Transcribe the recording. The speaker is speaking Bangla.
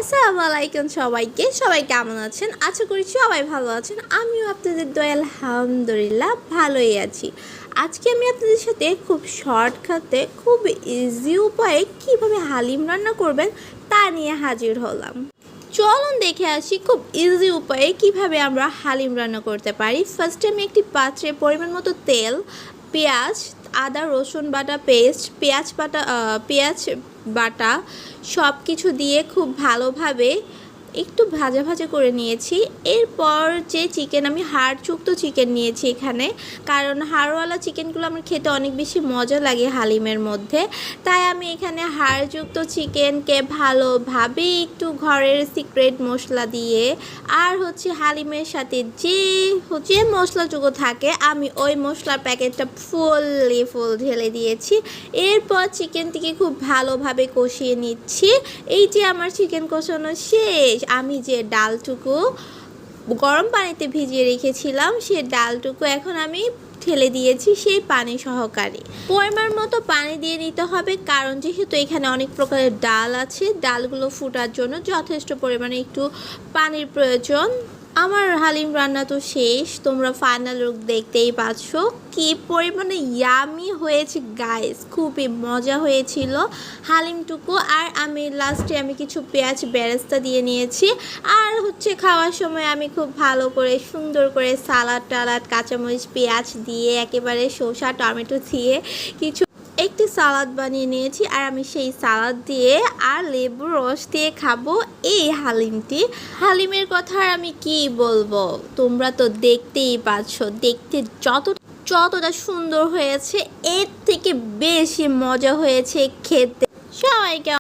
আসসালামু আলাইকুম সবাইকে। সবাই কেমন আছেন? আশা করি সবাই ভালো আছেন। আমিও আপনাদের দয়ায় আলহামদুলিল্লাহ ভালোই আছি। আজকে আমি আপনাদের সাথে খুব শর্টকাটে খুব ইজি উপায়ে কিভাবে হালিম রান্না করবেন তা নিয়ে হাজির হলাম। চলুন দেখে আসি খুব ইজি উপায়ে কিভাবে আমরা হালিম রান্না করতে পারি। ফার্স্টে আমি একটি পাত্রে পরিমাণ মতো তেল, পেঁয়াজ, আদা রসুন বাটা পেস্ট, পেঁয়াজ বাটা সব কিছু দিয়ে খুব ভালোভাবে একটু ভাজা ভাজা করে নিয়েছি। এরপর যে চিকেন, আমি হাড়যুক্ত চিকেন নিয়েছি এখানে, কারণ হাড়ওয়ালা চিকেনগুলো আমার খেতে অনেক বেশি মজা লাগে হালিমের মধ্যে। তাই আমি এখানে হাড়যুক্ত চিকেনকে ভালোভাবে একটু ঘরের সিক্রেট মশলা দিয়ে আর হালিমের সাথে যে মশলাটুকু থাকে আমি ওই মশলার প্যাকেটটা ফুল ঢেলে দিয়েছি। এরপর চিকেনটিকে খুব ভালোভাবে কষিয়ে নিচ্ছি। এই যে আমার চিকেন কষানো শেষ, আমি যে ডালটুকু গরম পানিতে ভিজিয়ে রেখেছিলাম সে ডালটুকু এখন আমি ঢেলে দিয়েছি সেই পানি সহকারে। পরিমাণ মতো পানি দিয়ে নিতে হবে, কারণ যেহেতু এখানে অনেক প্রকারের ডাল আছে, ডালগুলো ফুটার জন্য যথেষ্ট পরিমাণে একটু পানির প্রয়োজন। আমার হালিম রান্না তো শেষ, তোমরা ফাইনাল লুক দেখতেই পাচ্ছ কি পরিমাণে ইয়ামি হয়েছে গাইস, খুবই মজা হয়েছিল হালিমটুকু। আর আমি লাস্টে কিছু পেঁয়াজ বেরেস্তা দিয়ে নিয়েছি। আর খাওয়ার সময় আমি খুব ভালো করে সুন্দর করে সালাদ কাঁচামরিচ পেঁয়াজ দিয়ে একেবারে শসা টমেটো দিয়ে একটি সালাদ বানিয়ে নিয়েছি। আর আমি সেই সালাদ দিয়ে আর লেবুর রস দিয়ে খাবো এই হালিমের কথা আর আমি কি বলবো, তোমরা তো দেখতেই পাচ্ছ, দেখতে যতটা সুন্দর হয়েছে এর থেকে বেশি মজা হয়েছে খেতে। সবাইকে